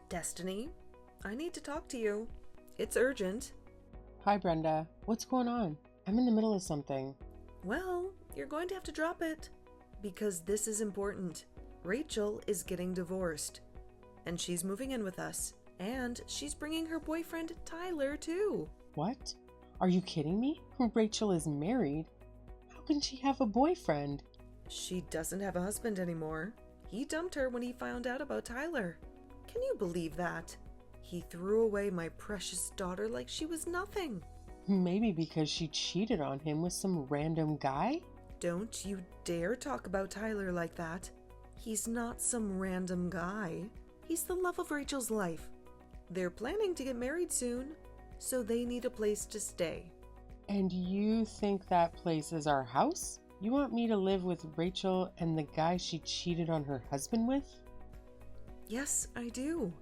Destiny, I need to talk to you. It's urgent. Hi, Brenda. What's going on? I'm in the middle of something. Well, you're going to have to drop it. Because this is important. Rachel is getting divorced. And she's moving in with us. And she's bringing her boyfriend, Tyler, too. What? Are you kidding me? Rachel is married. How can she have a boyfriend? She doesn't have a husband anymore. He dumped her when he found out about Tyler. Can you believe that? He threw away my precious daughter like she was nothing. Maybe because she cheated on him with some random guy? Don't you dare talk about Tyler like that. He's not some random guy. He's the love of Rachel's life. They're planning to get married soon, so they need a place to stay. And you think that place is our house? You want me to live with Rachel and the guy she cheated on her husband with? Yes, I do.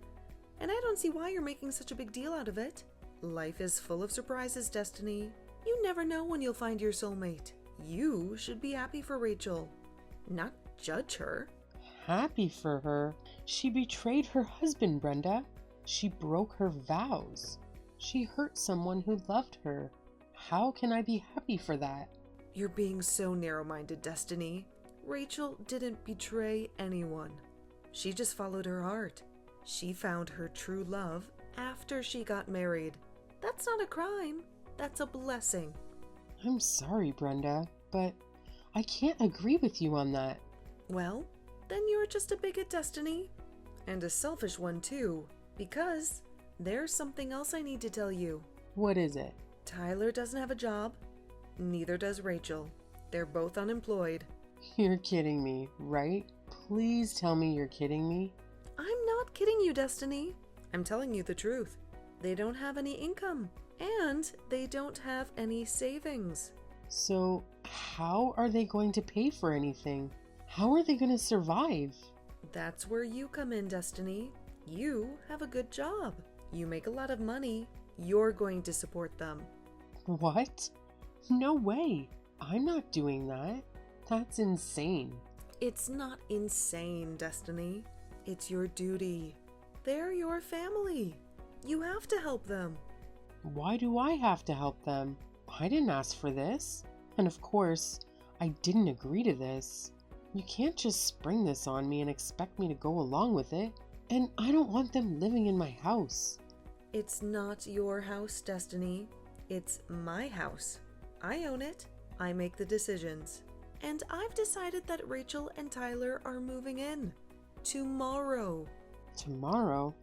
And I don't see why you're making such a big deal out of it. Life is full of surprises, Destiny. You never know when you'll find your soulmate. You should be happy for Rachel, not judge her. Happy for her? She betrayed her husband, Brenda. She broke her vows. She hurt someone who loved her. How can I be happy for that? You're being so narrow-minded, Destiny. Rachel didn't betray anyone. She just followed her heart. She found her true love after she got married. That's not a crime. That's a blessing. I'm sorry, Brenda, but I can't agree with you on that. Well, then you're just a bigot, Destiny. And a selfish one, too. Because there's something else I need to tell you. What is it? Tyler doesn't have a job. Neither does Rachel. They're both unemployed. You're kidding me, right? Please tell me you're kidding me. I'm not kidding you, Destiny. I'm telling you the truth. They don't have any income. And they don't have any savings. So how are they going to pay for anything? How are they going to survive? That's where you come in, Destiny. You have a good job. You make a lot of money. You're going to support them. What? No way. I'm not doing that. That's insane. It's not insane, Destiny. It's your duty. They're your family. You have to help them. Why do I have to help them? I didn't ask for this. And of course, I didn't agree to this. You can't just spring this on me and expect me to go along with it. And I don't want them living in my house. It's not your house, Destiny. It's my house. I own it. I make the decisions. And I've decided that Rachel and Tyler are moving in. Tomorrow. Tomorrow?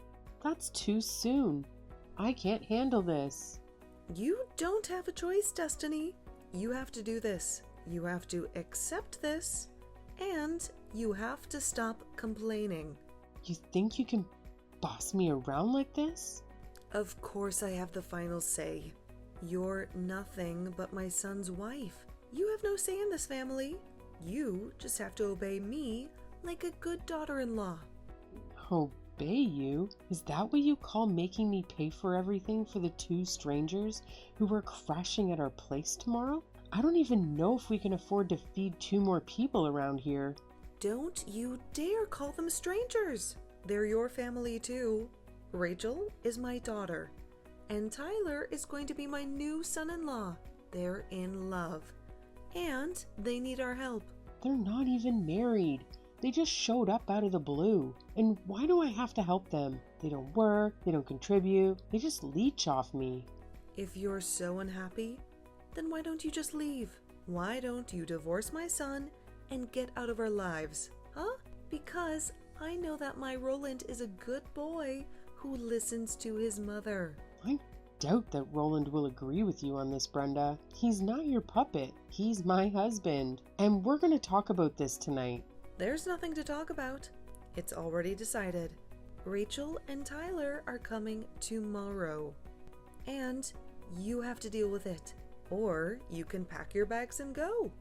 That's too soon. I can't handle this. You don't have a choice, Destiny. You have to do this. You have to accept this. And you have to stop complaining. You think you can boss me around like this? Of course I have the final say. You're nothing but my son's wife. You have no say in this family. You just have to obey me like a good daughter-in-law. Obey you? Is that what you call making me pay for everything for the two strangers who are crashing at our place tomorrow? I don't even know if we can afford to feed 2 more people around here. Don't you dare call them strangers. They're your family too. Rachel is my daughter, and Tyler is going to be my new son-in-law. They're in love, and they need our help. They're not even married. They just showed up out of the blue. And why do I have to help them? They don't work, they don't contribute, they just leech off me. If you're so unhappy, then why don't you just leave? Why don't you divorce my son and get out of our lives? Huh? Because I know that my Roland is a good boy who listens to his mother. I doubt that Roland will agree with you on this, Brenda. He's not your puppet. He's my husband. And we're going to talk about this tonight. There's nothing to talk about. It's already decided. Rachel and Tyler are coming tomorrow. And you have to deal with it. Or you can pack your bags and go.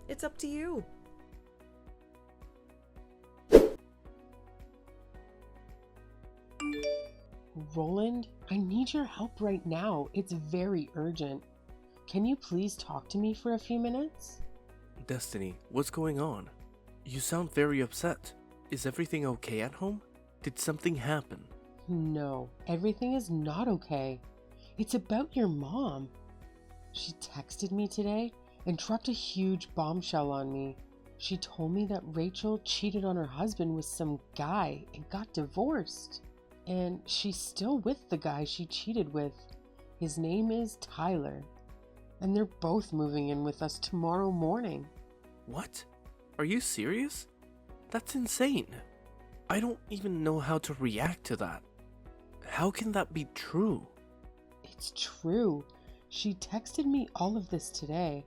It's up to you. Roland, I need your help right now. It's very urgent. Can you please talk to me for a few minutes? Destiny, what's going on? You sound very upset. Is everything okay at home? Did something happen? No, everything is not okay. It's about your mom. She texted me today and dropped a huge bombshell on me. She told me that Rachel cheated on her husband with some guy and got divorced. And she's still with the guy she cheated with. His name is Tyler. And they're both moving in with us tomorrow morning. What? Are you serious? That's insane. I don't even know how to react to that. How can that be true? It's true. She texted me all of this today.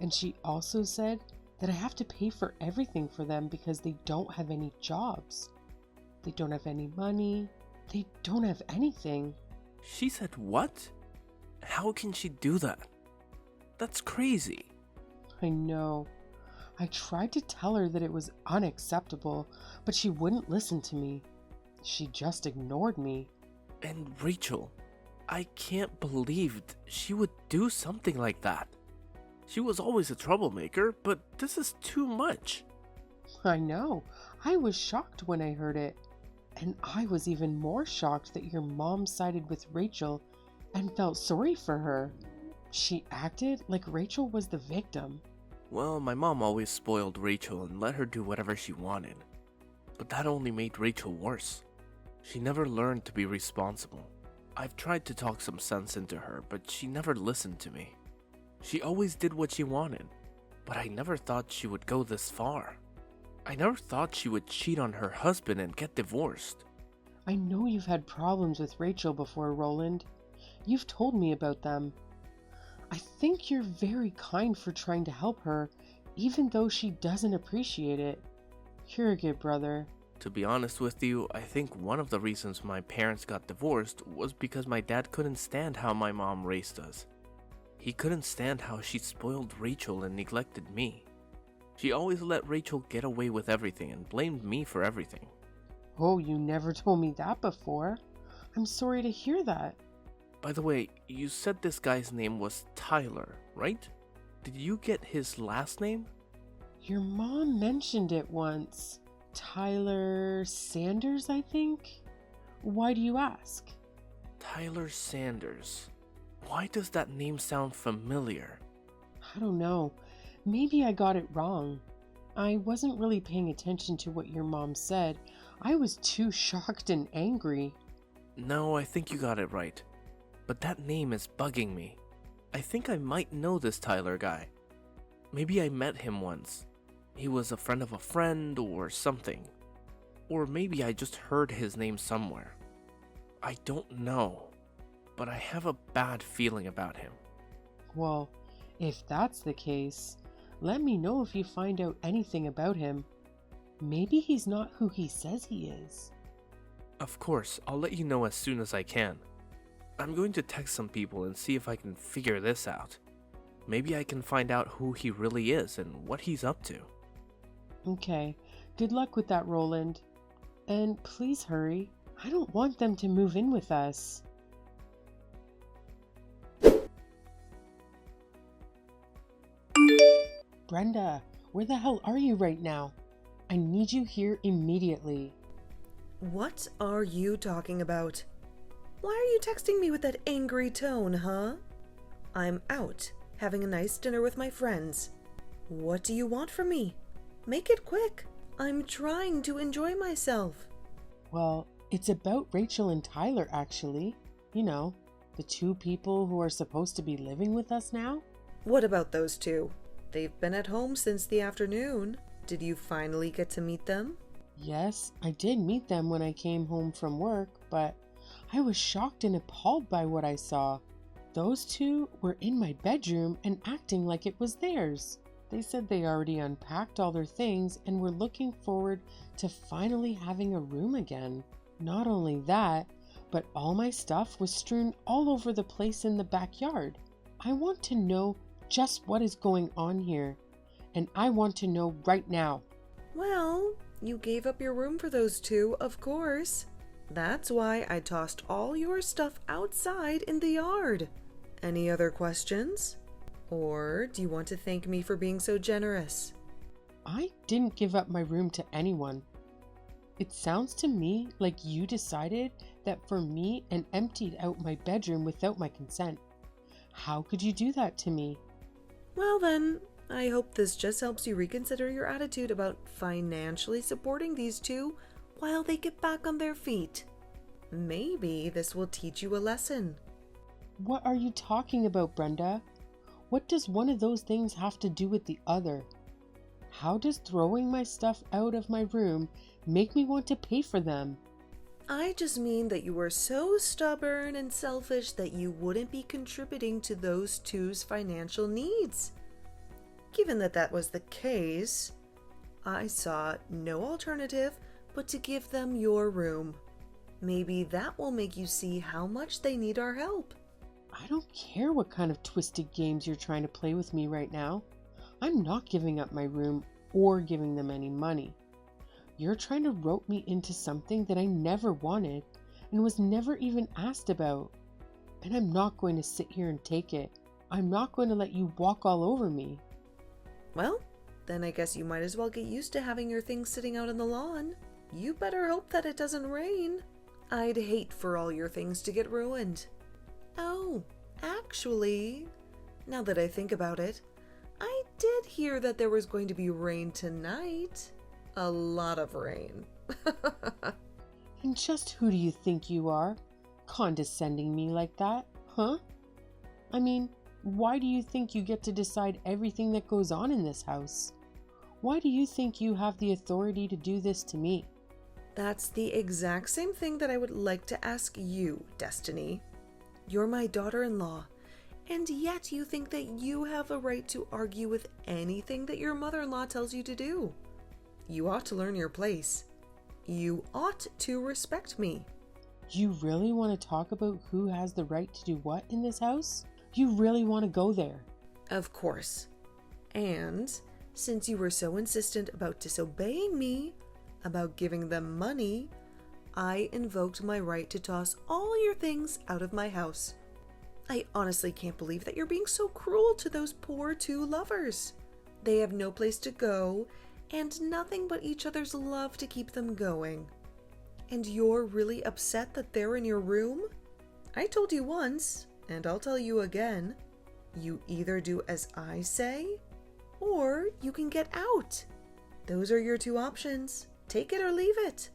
And she also said that I have to pay for everything for them because they don't have any jobs. They don't have any money. They don't have anything. She said what? How can she do that? That's crazy. I know. I tried to tell her that it was unacceptable, but she wouldn't listen to me. She just ignored me. And Rachel, I can't believe she would do something like that. She was always a troublemaker, but this is too much. I know. I was shocked when I heard it. And I was even more shocked that your mom sided with Rachel and felt sorry for her. She acted like Rachel was the victim. Well, my mom always spoiled Rachel and let her do whatever she wanted. But that only made Rachel worse. She never learned to be responsible. I've tried to talk some sense into her, but she never listened to me. She always did what she wanted, but I never thought she would go this far. I never thought she would cheat on her husband and get divorced. I know you've had problems with Rachel before, Roland. You've told me about them. I think you're very kind for trying to help her, even though she doesn't appreciate it. You're a good brother. To be honest with you, I think one of the reasons my parents got divorced was because my dad couldn't stand how my mom raised us. He couldn't stand how she spoiled Rachel and neglected me. She always let Rachel get away with everything and blamed me for everything. Oh, you never told me that before. I'm sorry to hear that. By the way, you said this guy's name was Tyler, right? Did you get his last name? Your mom mentioned it once. Tyler Sanders, I think? Why do you ask? Tyler Sanders. Why does that name sound familiar? I don't know. Maybe I got it wrong. I wasn't really paying attention to what your mom said. I was too shocked and angry. No, I think you got it right. But that name is bugging me. I think I might know this Tyler guy. Maybe I met him once. He was a friend of a friend or something. Or maybe I just heard his name somewhere. I don't know. But I have a bad feeling about him. Well, if that's the case, let me know if you find out anything about him. Maybe he's not who he says he is. Of course, I'll let you know as soon as I can. I'm going to text some people and see if I can figure this out. Maybe I can find out who he really is and what he's up to. Okay, good luck with that, Roland. And please hurry. I don't want them to move in with us. Brenda, where the hell are you right now? I need you here immediately. What are you talking about? Why are you texting me with that angry tone, huh? I'm out, having a nice dinner with my friends. What do you want from me? Make it quick. I'm trying to enjoy myself. Well, it's about Rachel and Tyler, actually. You know, the two people who are supposed to be living with us now. What about those two? They've been at home since the afternoon. Did you finally get to meet them? Yes, I did meet them when I came home from work, but I was shocked and appalled by what I saw. Those two were in my bedroom and acting like it was theirs. They said they already unpacked all their things and were looking forward to finally having a room again. Not only that, but all my stuff was strewn all over the place in the backyard. I want to know just what is going on here, and I want to know right now. Well, you gave up your room for those two, of course. That's why I tossed all your stuff outside in the yard. Any other questions? Or do you want to thank me for being so generous? I didn't give up my room to anyone. It sounds to me like you decided that for me and emptied out my bedroom without my consent. How could you do that to me? Well then, I hope this just helps you reconsider your attitude about financially supporting these two while they get back on their feet. Maybe this will teach you a lesson. What are you talking about, Brenda? What does one of those things have to do with the other? How does throwing my stuff out of my room make me want to pay for them? I just mean that you were so stubborn and selfish that you wouldn't be contributing to those two's financial needs. Given that that was the case, I saw no alternative but to give them your room. Maybe that will make you see how much they need our help. I don't care what kind of twisted games you're trying to play with me right now. I'm not giving up my room or giving them any money. You're trying to rope me into something that I never wanted and was never even asked about. And I'm not going to sit here and take it. I'm not going to let you walk all over me. Well, then I guess you might as well get used to having your things sitting out on the lawn. You better hope that it doesn't rain. I'd hate for all your things to get ruined. Oh, actually, now that I think about it, I did hear that there was going to be rain tonight. A lot of rain. And just who do you think you are? Condescending me like that, huh? I mean, why do you think you get to decide everything that goes on in this house? Why do you think you have the authority to do this to me? That's the exact same thing that I would like to ask you, Destiny. You're my daughter-in-law, and yet you think that you have a right to argue with anything that your mother-in-law tells you to do. You ought to learn your place. You ought to respect me. You really want to talk about who has the right to do what in this house? You really want to go there? Of course. And since you were so insistent about disobeying me, about giving them money, I invoked my right to toss all your things out of my house. I honestly can't believe that you're being so cruel to those poor two lovers. They have no place to go and nothing but each other's love to keep them going. And you're really upset that they're in your room? I told you once, and I'll tell you again, you either do as I say, or you can get out. Those are your two options. Take it or leave it.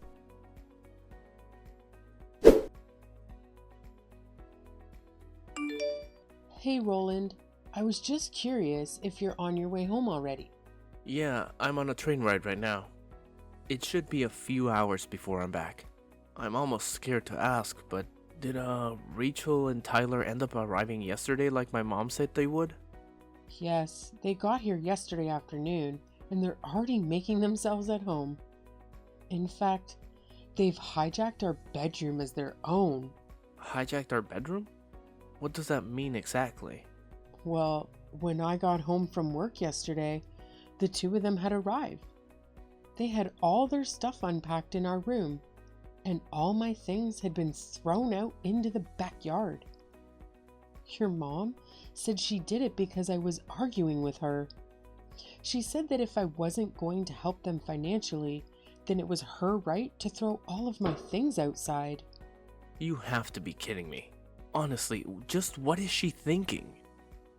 Hey Roland, I was just curious if you're on your way home already. Yeah, I'm on a train ride right now. It should be a few hours before I'm back. I'm almost scared to ask, but did Rachel and Tyler end up arriving yesterday like my mom said they would? Yes, they got here yesterday afternoon, and they're already making themselves at home. In fact, they've hijacked our bedroom as their own. Hijacked our bedroom? What does that mean exactly? Well, when I got home from work yesterday, the two of them had arrived. They had all their stuff unpacked in our room, and all my things had been thrown out into the backyard. Your mom said she did it because I was arguing with her. She said that if I wasn't going to help them financially, then it was her right to throw all of my things outside. You have to be kidding me. Honestly, just what is she thinking?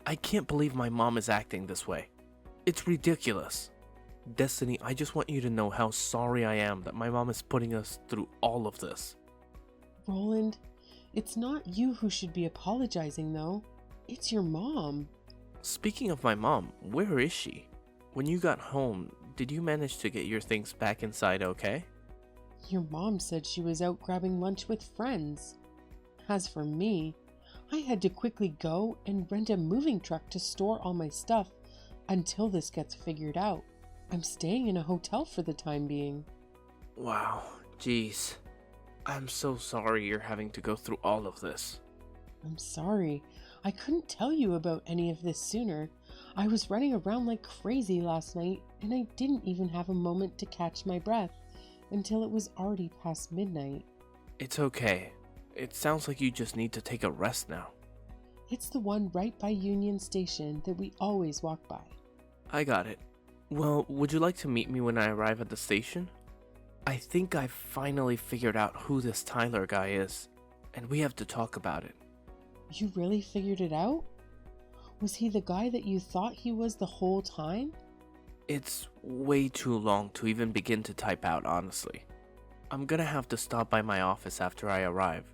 I can't believe my mom is acting this way. It's ridiculous. Destiny, I just want you to know how sorry I am that my mom is putting us through all of this. Roland, it's not you who should be apologizing though. It's your mom. Speaking of my mom, where is she? When you got home, did you manage to get your things back inside okay? Your mom said she was out grabbing lunch with friends. As for me, I had to quickly go and rent a moving truck to store all my stuff until this gets figured out. I'm staying in a hotel for the time being. Wow, jeez. I'm so sorry you're having to go through all of this. I'm sorry. I couldn't tell you about any of this sooner. I was running around like crazy last night, and I didn't even have a moment to catch my breath until it was already past midnight. It's okay. It sounds like you just need to take a rest now. It's the one right by Union Station that we always walk by. I got it. Well, would you like to meet me when I arrive at the station? I think I've finally figured out who this Tyler guy is, and we have to talk about it. You really figured it out? Was he the guy that you thought he was the whole time? It's way too long to even begin to type out, honestly. I'm gonna have to stop by my office after I arrive,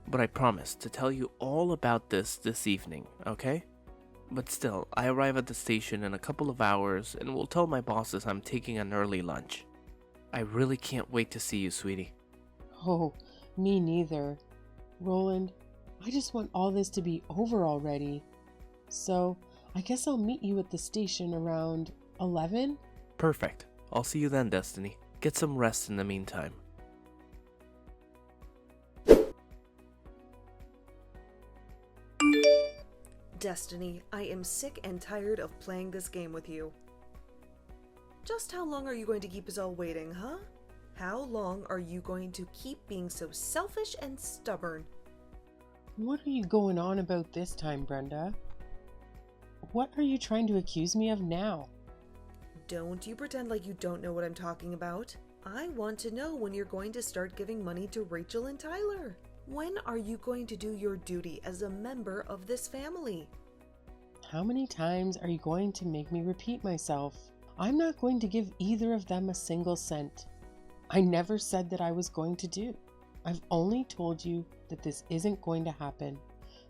but I promise to tell you all about this evening, okay? But still, I arrive at the station in a couple of hours and will tell my bosses I'm taking an early lunch. I really can't wait to see you, sweetie. Oh, me neither. Roland, I just want all this to be over already. So, I guess I'll meet you at the station around 11? Perfect. I'll see you then, Destiny. Get some rest in the meantime. Destiny, I am sick and tired of playing this game with you. Just how long are you going to keep us all waiting, huh? How long are you going to keep being so selfish and stubborn? What are you going on about this time, Brenda? What are you trying to accuse me of now? Don't you pretend like you don't know what I'm talking about. I want to know when you're going to start giving money to Rachel and Tyler. When are you going to do your duty as a member of this family? How many times are you going to make me repeat myself? I'm not going to give either of them a single cent. I never said that I was going to do. I've only told you that this isn't going to happen.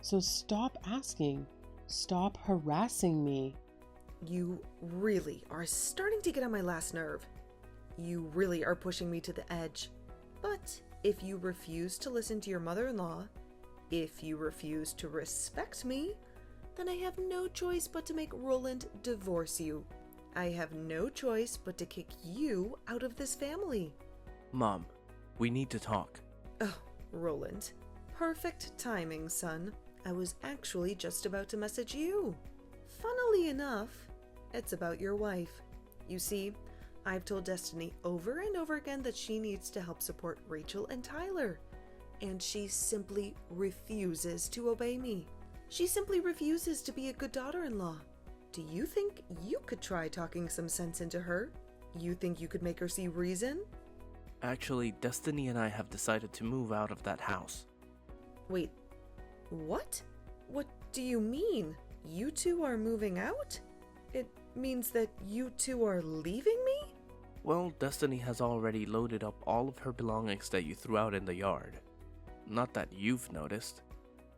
So stop asking. Stop harassing me. You really are starting to get on my last nerve. You really are pushing me to the edge. But if you refuse to listen to your mother-in-law, if you refuse to respect me, then I have no choice but to make Roland divorce you. I have no choice but to kick you out of this family. Mom, we need to talk. Oh, Roland. Perfect timing, son. I was actually just about to message you. Funnily enough, it's about your wife. You see, I've told Destiny over and over again that she needs to help support Rachel and Tyler, and she simply refuses to obey me. She simply refuses to be a good daughter-in-law. Do you think you could try talking some sense into her? You think you could make her see reason? Actually, Destiny and I have decided to move out of that house. Wait, what? What do you mean? You two are moving out? It means that you two are leaving me? Well, Destiny has already loaded up all of her belongings that you threw out in the yard. Not that you've noticed.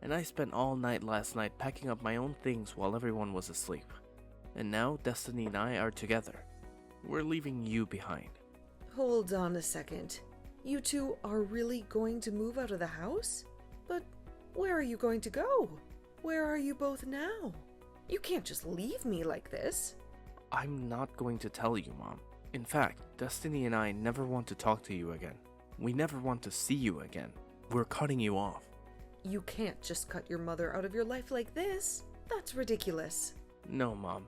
And I spent all night last night packing up my own things while everyone was asleep. And now Destiny and I are together. We're leaving you behind. Hold on a second. You two are really going to move out of the house? But where are you going to go? Where are you both now? You can't just leave me like this. I'm not going to tell you, Mom. In fact, Destiny and I never want to talk to you again. We never want to see you again. We're cutting you off. You can't just cut your mother out of your life like this. That's ridiculous. No, Mom.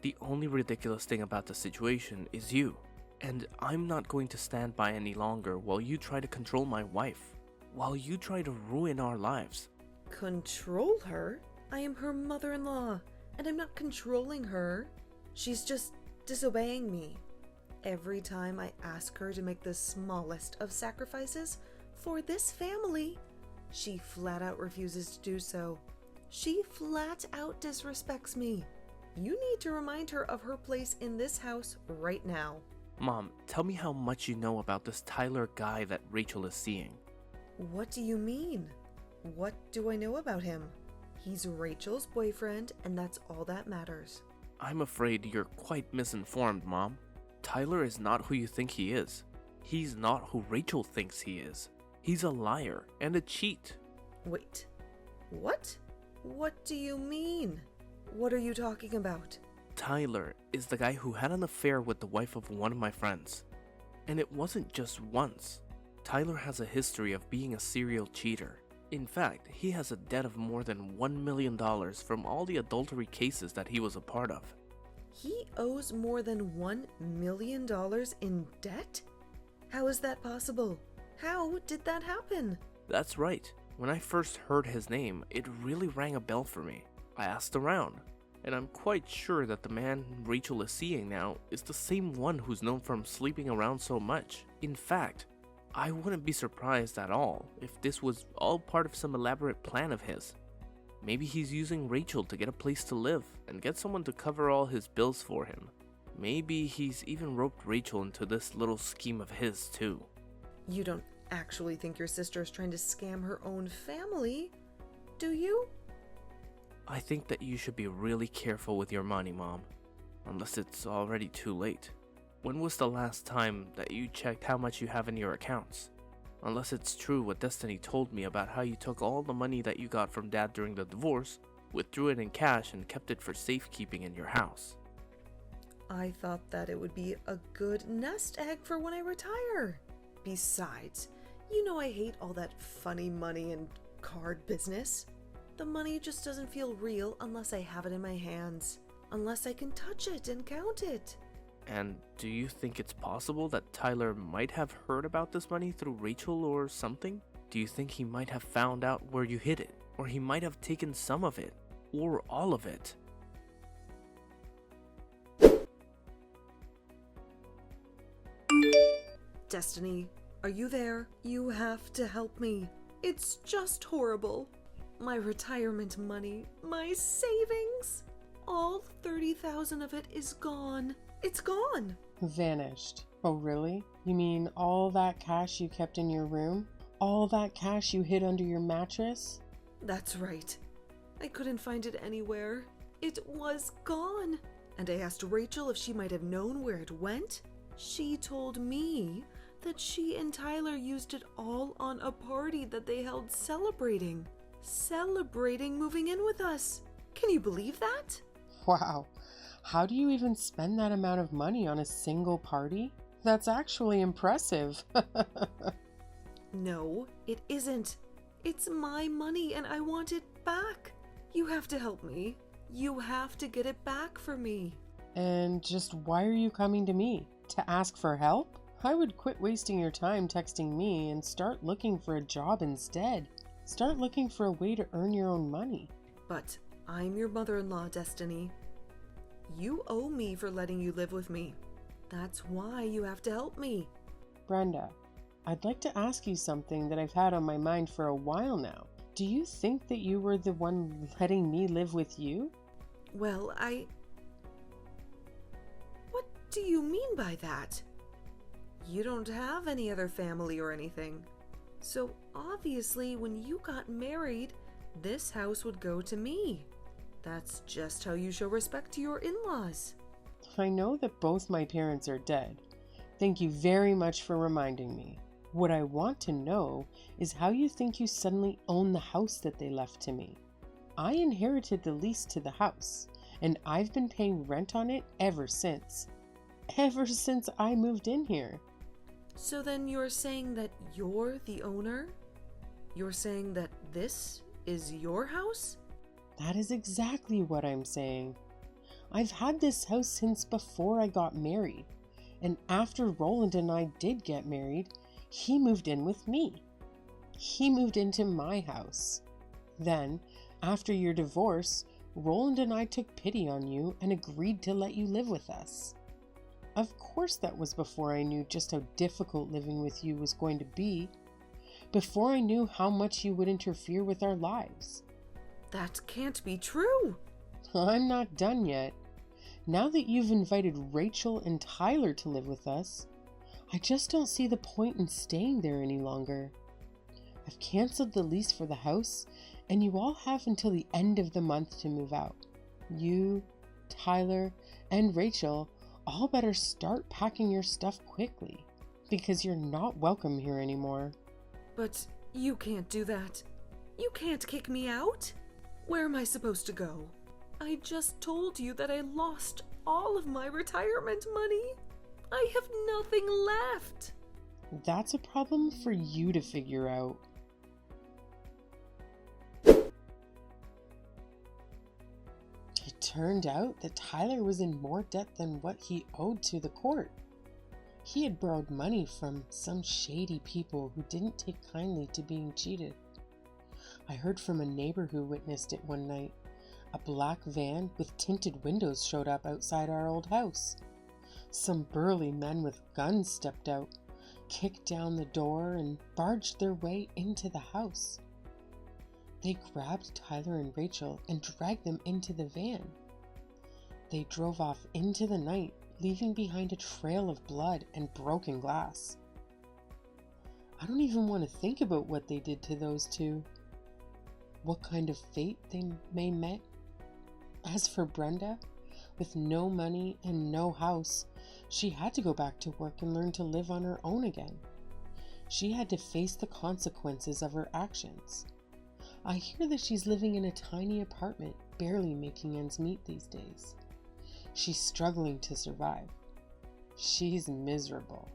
The only ridiculous thing about the situation is you. And I'm not going to stand by any longer while you try to control my wife. While you try to ruin our lives. Control her? I am her mother-in-law, and I'm not controlling her. She's just disobeying me. Every time I ask her to make the smallest of sacrifices for this family, she flat out refuses to do so. She flat out disrespects me. You need to remind her of her place in this house right now. Mom, tell me how much you know about this Tyler guy that Rachel is seeing. What do you mean? What do I know about him? He's Rachel's boyfriend, and that's all that matters. I'm afraid you're quite misinformed, Mom. Tyler is not who you think he is. He's not who Rachel thinks he is. He's a liar and a cheat. Wait, what? What do you mean? What are you talking about? Tyler is the guy who had an affair with the wife of one of my friends. And it wasn't just once. Tyler has a history of being a serial cheater. In fact, he has a debt of more than $1 million from all the adultery cases that he was a part of. He owes more than $1 million in debt? How is that possible? How did that happen? That's right. When I first heard his name, it really rang a bell for me. I asked around. And I'm quite sure that the man Rachel is seeing now is the same one who's known for sleeping around so much. In fact, I wouldn't be surprised at all if this was all part of some elaborate plan of his. Maybe he's using Rachel to get a place to live and get someone to cover all his bills for him. Maybe he's even roped Rachel into this little scheme of his too. You don't actually think your sister is trying to scam her own family, do you? I think that you should be really careful with your money, Mom. Unless it's already too late. When was the last time that you checked how much you have in your accounts? Unless it's true what Destiny told me about how you took all the money that you got from Dad during the divorce, withdrew it in cash, and kept it for safekeeping in your house. I thought that it would be a good nest egg for when I retire. Besides, you know I hate all that funny money and card business. The money just doesn't feel real unless I have it in my hands, unless I can touch it and count it. And do you think it's possible that Tyler might have heard about this money through Rachel or something? Do you think he might have found out where you hid it? Or he might have taken some of it? Or all of it? Destiny, are you there? You have to help me. It's just horrible. My retirement money, my savings, all 30,000 of it is gone. It's gone. Vanished. Oh, really? You mean all that cash you kept in your room? All that cash you hid under your mattress? That's right. I couldn't find it anywhere. It was gone. And I asked Rachel if she might have known where it went. She told me that she and Tyler used it all on a party that they held celebrating moving in with us. Can you believe that? Wow. How do you even spend that amount of money on a single party? That's actually impressive. No, it isn't. It's my money and I want it back. You have to help me. You have to get it back for me. And just why are you coming to me? To ask for help? I would quit wasting your time texting me and start looking for a job instead. Start looking for a way to earn your own money. But I'm your mother-in-law, Destiny. You owe me for letting you live with me. That's why you have to help me. Brenda, I'd like to ask you something that I've had on my mind for a while now. Do you think that you were the one letting me live with you? Well, What do you mean by that? You don't have any other family or anything. So obviously, when you got married, this house would go to me. That's just how you show respect to your in-laws. I know that both my parents are dead. Thank you very much for reminding me. What I want to know is how you think you suddenly own the house that they left to me. I inherited the lease to the house, and I've been paying rent on it ever since. Ever since I moved in here. So then you're saying that you're the owner? You're saying that this is your house? That is exactly what I'm saying. I've had this house since before I got married, and after Roland and I did get married, he moved in with me. He moved into my house. Then, after your divorce, Roland and I took pity on you and agreed to let you live with us. Of course that was before I knew just how difficult living with you was going to be, before I knew how much you would interfere with our lives. That can't be true. I'm not done yet. Now that you've invited Rachel and Tyler to live with us, I just don't see the point in staying there any longer. I've canceled the lease for the house, and you all have until the end of the month to move out. You, Tyler, and Rachel all better start packing your stuff quickly, because you're not welcome here anymore. But you can't do that. You can't kick me out. Where am I supposed to go? I just told you that I lost all of my retirement money. I have nothing left. That's a problem for you to figure out. It turned out that Tyler was in more debt than what he owed to the court. He had borrowed money from some shady people who didn't take kindly to being cheated. I heard from a neighbor who witnessed it one night. a black van with tinted windows showed up outside our old house. Some burly men with guns stepped out, kicked down the door, and barged their way into the house. They grabbed Tyler and Rachel and dragged them into the van. They drove off into the night, leaving behind a trail of blood and broken glass. I don't even want to think about what they did to those two. What kind of fate they may met. As for Brenda, with no money and no house, she had to go back to work and learn to live on her own again. She had to face the consequences of her actions. I hear that she's living in a tiny apartment, barely making ends meet these days. She's struggling to survive. She's miserable.